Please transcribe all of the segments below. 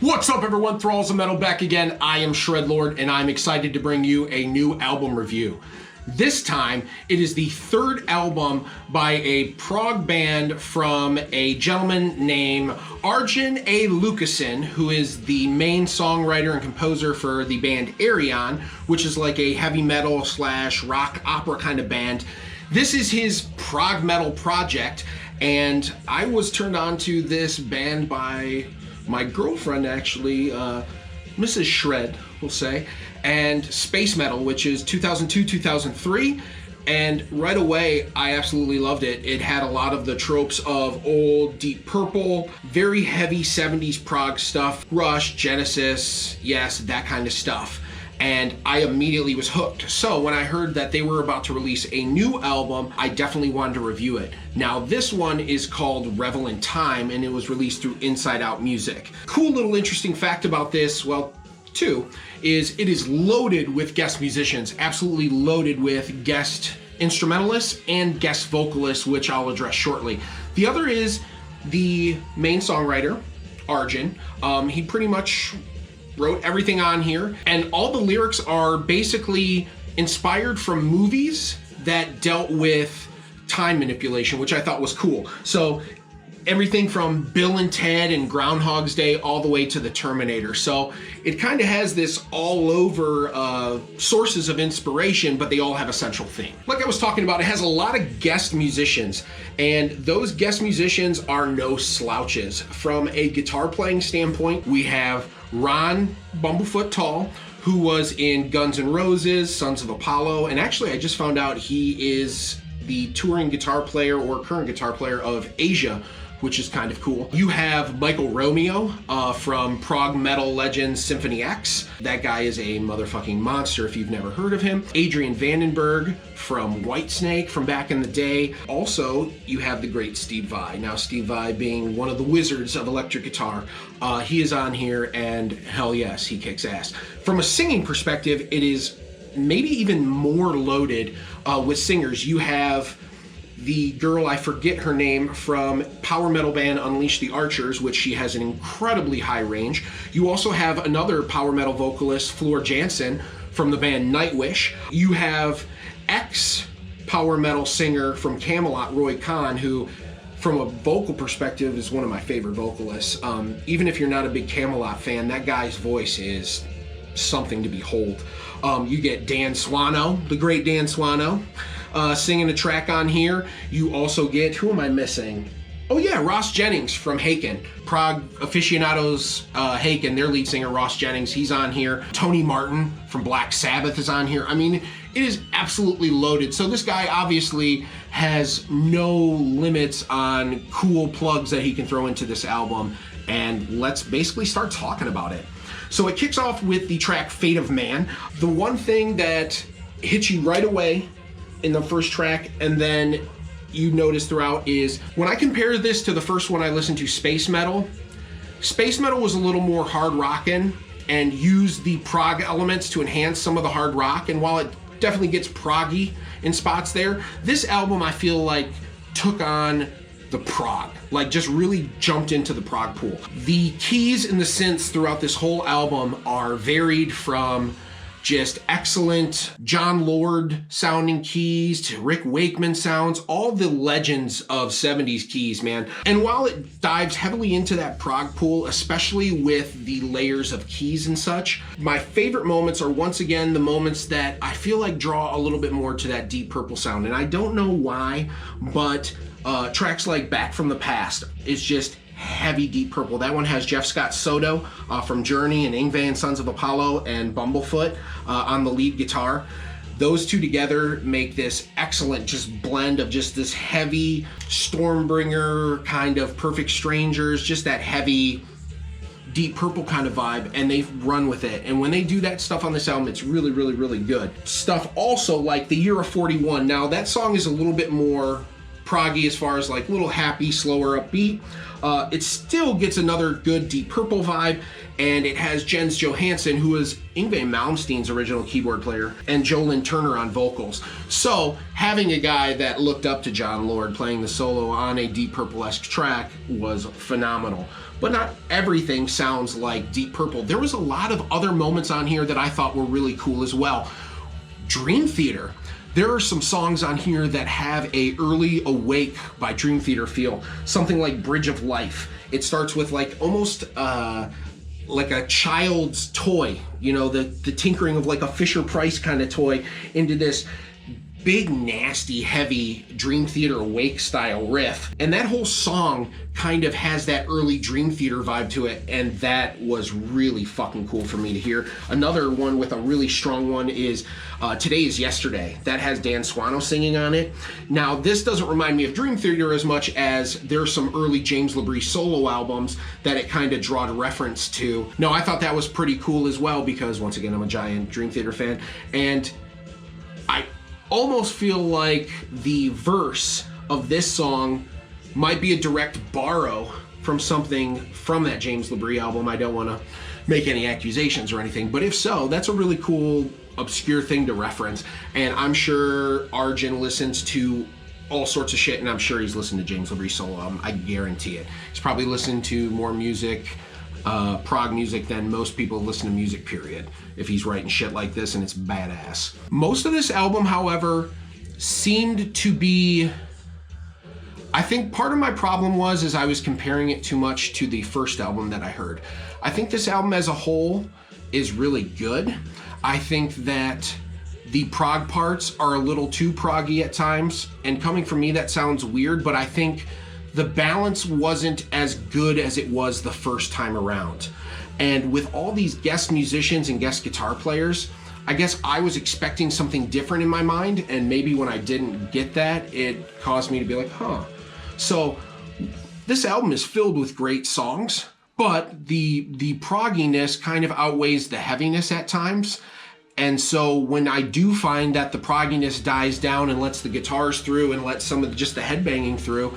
What's up everyone, Thralls of Metal back again. I am Shredlord and I'm excited to bring you a new album review. This time, it is the third album by a prog band from a gentleman named Arjen A. Lucassen, who is the main songwriter and composer for the band Ayreon, which is like a heavy metal / rock opera kind of band. This is his prog metal project, and I was turned on to this band by my girlfriend, actually, Mrs. Shred, we'll say, and Space Metal, which is 2002-2003, and right away I absolutely loved it. It had a lot of the tropes of old Deep Purple, very heavy 70s prog stuff, Rush, Genesis, yes, that kind of stuff. And I immediately was hooked. So when I heard that they were about to release a new album, I definitely wanted to review it. Now this one is called Revel in Time, and it was released through Inside Out Music. Cool little interesting fact about this, well, two, is it is loaded with guest musicians, absolutely loaded with guest instrumentalists and guest vocalists, which I'll address shortly. The other is the main songwriter, Arjen. He pretty much wrote everything on here, and all the lyrics are basically inspired from movies that dealt with time manipulation, which I thought was cool. So everything from Bill and Ted and Groundhog's Day all the way to the Terminator. So it kind of has this all over sources of inspiration, but they all have a central theme. Like I was talking about, it has a lot of guest musicians, and those guest musicians are no slouches. From a guitar playing standpoint, we have Ron Bumblefoot Tall, who was in Guns N' Roses, Sons of Apollo, and actually I just found out he is the touring guitar player or current guitar player of Asia, which is kind of cool. You have Michael Romeo from prog metal legend Symphony X. That guy is a motherfucking monster if you've never heard of him. Adrian Vandenberg from Whitesnake from back in the day. Also, you have the great Steve Vai. Now, Steve Vai being one of the wizards of electric guitar, he is on here, and hell yes, he kicks ass. From a singing perspective, it is maybe even more loaded with singers. You have the girl, I forget her name, from power metal band Unleash the Archers, which she has an incredibly high range. You also have another power metal vocalist, Floor Jansen, from the band Nightwish. You have ex-power metal singer from Camelot, Roy Khan, who, from a vocal perspective, is one of my favorite vocalists. Even if you're not a big Camelot fan, that guy's voice is something to behold. You get Dan Swano, the great Dan Swano, singing a track on here. You also get, who am I missing? Oh yeah, Ross Jennings from Haken. Prog aficionados, Haken, their lead singer, Ross Jennings, he's on here. Tony Martin from Black Sabbath is on here. I mean, it is absolutely loaded. So this guy obviously has no limits on cool plugs that he can throw into this album, and let's basically start talking about it. So it kicks off with the track Fate of Man. The one thing that hits you right away in the first track, and then you notice throughout, is when I compare this to the first one I listened to, Space Metal was a little more hard rockin' and used the prog elements to enhance some of the hard rock, and while it definitely gets proggy in spots there, this album I feel like took on the prog, like just really jumped into the prog pool. The keys and the synths throughout this whole album are varied from just excellent John Lord sounding keys to Rick Wakeman sounds, all the legends of 70s keys, man. And while it dives heavily into that prog pool, especially with the layers of keys and such, my favorite moments are once again the moments that I feel like draw a little bit more to that Deep Purple sound. And I don't know why, but tracks like Back from the Past is just heavy Deep Purple. That one has Jeff Scott Soto from Journey and Yngwie and Sons of Apollo and Bumblefoot on the lead guitar. Those two together make this excellent just blend of just this heavy Stormbringer kind of Perfect Strangers, just that heavy Deep Purple kind of vibe, and they run with it. And when they do that stuff on this album, it's really, really, really good. Stuff also like The Year of 41. Now that song is a little bit more proggy as far as like little happy, slower upbeat. It still gets another good Deep Purple vibe, and it has Jens Johansson, who is Yngwie Malmsteen's original keyboard player, and Joe Lynn Turner on vocals. So having a guy that looked up to John Lord playing the solo on a Deep Purple-esque track was phenomenal. but not everything sounds like Deep Purple. There was a lot of other moments on here that I thought were really cool as well. Dream Theater. There are some songs on here that have a early Awake by Dream Theater feel. Something like Bridge of Life. It starts with like almost like a child's toy, you know, the tinkering of like a Fisher-Price kind of toy into this big, nasty, heavy Dream Theater Awake style riff. And that whole song kind of has that early Dream Theater vibe to it, and that was really fucking cool for me to hear. Another one with a really strong one is Today Is Yesterday. That has Dan Swano singing on it. Now, this doesn't remind me of Dream Theater as much as there's some early James LaBrie solo albums that it kind of drawed a reference to. No, I thought that was pretty cool as well because, once again, I'm a giant Dream Theater fan, and I almost feel like the verse of this song might be a direct borrow from something from that James LaBrie album. I don't want to make any accusations or anything, but if so, that's a really cool, obscure thing to reference. And I'm sure Arjun listens to all sorts of shit, and I'm sure he's listened to James LaBrie solo album. I guarantee it. He's probably listened to more music, prog music, than most people listen to music, period, if he's writing shit like this, and it's badass. Most of this album, however, seemed to be, I think part of my problem was I was comparing it too much to the first album that I heard. I think this album as a whole is really good. I think that the prog parts are a little too proggy at times, and coming from me that sounds weird, but I think the balance wasn't as good as it was the first time around. And with all these guest musicians and guest guitar players, I guess I was expecting something different in my mind, and maybe when I didn't get that, it caused me to be like, huh. So this album is filled with great songs, but the progginess kind of outweighs the heaviness at times. And so when I do find that the progginess dies down and lets the guitars through and lets some of just the headbanging through,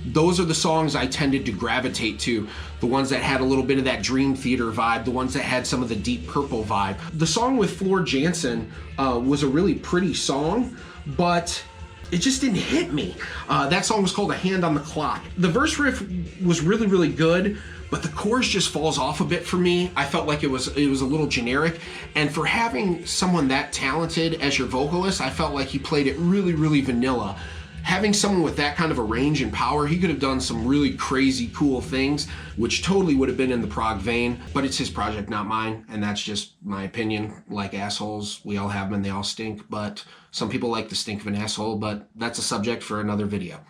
those are the songs I tended to gravitate to. The ones that had a little bit of that Dream Theater vibe, the ones that had some of the Deep Purple vibe. The song with Floor Jansen was a really pretty song, but it just didn't hit me. That song was called A Hand on the Clock. The verse riff was really, really good, but the chorus just falls off a bit for me. I felt like it was a little generic, and for having someone that talented as your vocalist, I felt like he played it really, really vanilla. Having someone with that kind of a range and power, he could have done some really crazy, cool things, which totally would have been in the prog vein, but it's his project, not mine, and that's just my opinion. Like assholes, we all have them and they all stink, but some people like the stink of an asshole, but that's a subject for another video.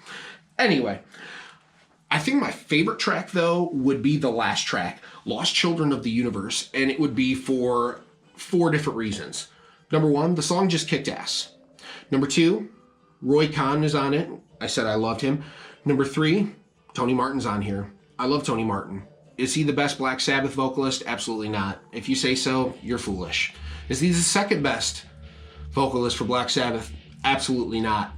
Anyway, I think my favorite track, though, would be the last track, Lost Children of the Universe, and it would be for 4 different reasons. Number 1, the song just kicked ass. Number 2, Roy Khan is on it. I said I loved him. Number 3, Tony Martin's on here. I love Tony Martin. Is he the best Black Sabbath vocalist? Absolutely not. If you say so, you're foolish. Is he the second best vocalist for Black Sabbath? Absolutely not.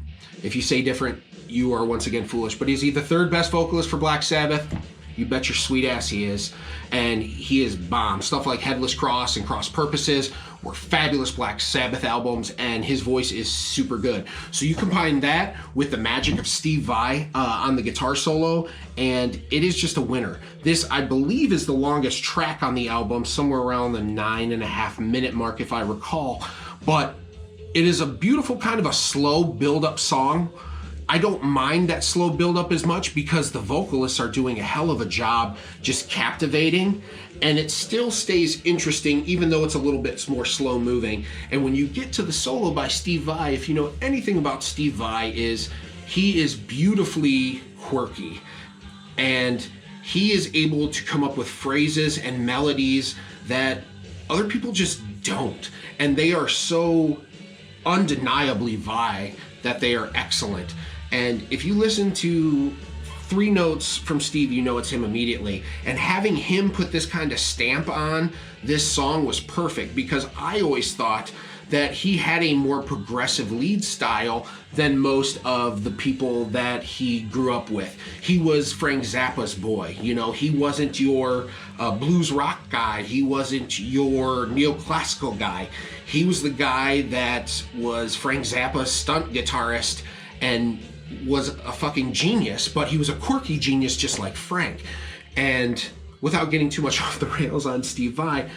If you say different, you are once again foolish. But is he the third best vocalist for Black Sabbath? You bet your sweet ass he is. And he is bomb. Stuff like Headless Cross and Cross Purposes were fabulous Black Sabbath albums, and his voice is super good. So you combine that with the magic of Steve Vai on the guitar solo, and it is just a winner. This, I believe, is the longest track on the album, somewhere around the 9.5-minute mark, if I recall. But it is a beautiful kind of a slow build-up song. I don't mind that slow build-up as much because the vocalists are doing a hell of a job just captivating, and it still stays interesting even though it's a little bit more slow moving. And when you get to the solo by Steve Vai, if you know anything about Steve Vai, he is beautifully quirky, and he is able to come up with phrases and melodies that other people just don't, and they are so undeniably Vai that they are excellent. And if you listen to 3 notes from Steve, you know it's him immediately. And having him put this kind of stamp on this song was perfect, because I always thought that he had a more progressive lead style than most of the people that he grew up with. He was Frank Zappa's boy, you know, he wasn't your blues rock guy, he wasn't your neoclassical guy. He was the guy that was Frank Zappa's stunt guitarist and was a fucking genius, but he was a quirky genius just like Frank. And without getting too much off the rails on Steve Vai,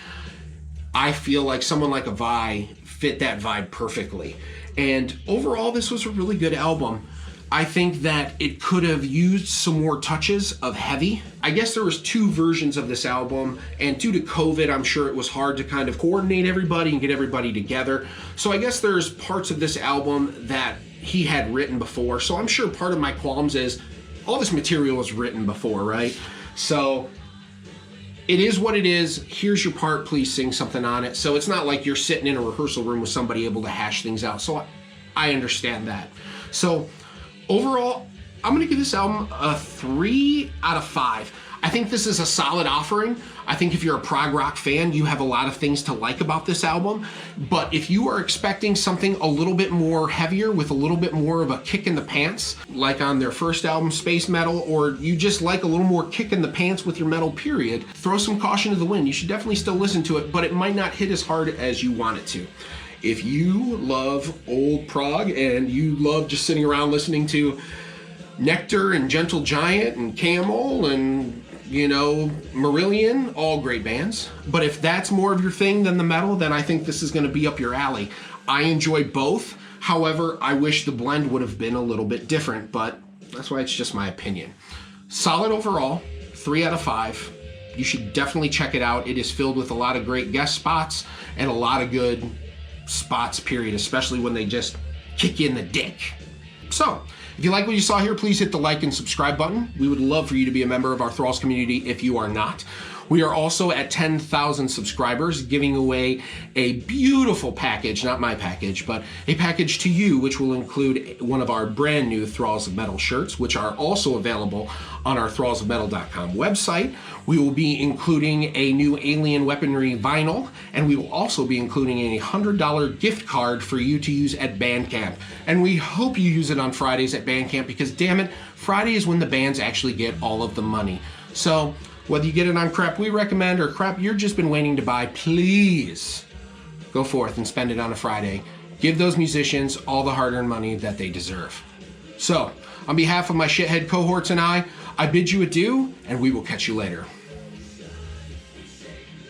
I feel like someone like a Vai fit that vibe perfectly. And overall, this was a really good album. I think that it could have used some more touches of heavy. I guess there was 2 versions of this album, and due to COVID, I'm sure it was hard to kind of coordinate everybody and get everybody together. So I guess there's parts of this album that he had written before. So I'm sure part of my qualms is all this material was written before, right? So it is what it is. Here's your part, please sing something on it. So it's not like you're sitting in a rehearsal room with somebody able to hash things out. So I understand that. So overall, I'm gonna give this album a 3 out of 5. I think this is a solid offering. I think if you're a prog rock fan, you have a lot of things to like about this album. But if you are expecting something a little bit more heavier with a little bit more of a kick in the pants, like on their first album, Space Metal, or you just like a little more kick in the pants with your metal period, throw some caution to the wind. You should definitely still listen to it, but it might not hit as hard as you want it to. If you love old prog and you love just sitting around listening to Nectar and Gentle Giant and Camel and, you know, Marillion, all great bands. But if that's more of your thing than the metal, then I think this is going to be up your alley. I enjoy both. However, I wish the blend would have been a little bit different, but that's why it's just my opinion. Solid overall, 3 out of 5. You should definitely check it out. It is filled with a lot of great guest spots and a lot of good spots, period, especially when they just kick you in the dick. So, if you like what you saw here, please hit the like and subscribe button. We would love for you to be a member of our Thralls community if you are not. We are also at 10,000 subscribers, giving away a beautiful package, not my package, but a package to you, which will include one of our brand new Thralls of Metal shirts, which are also available on our thrallsofmetal.com website. We will be including a new Alien Weaponry vinyl, and we will also be including a $100 gift card for you to use at Bandcamp. And we hope you use it on Fridays at Bandcamp because, damn it, Friday is when the bands actually get all of the money. So, whether you get it on crap we recommend or crap you've just been waiting to buy, please go forth and spend it on a Friday. Give those musicians all the hard-earned money that they deserve. So, on behalf of my shithead cohorts and I bid you adieu, and we will catch you later.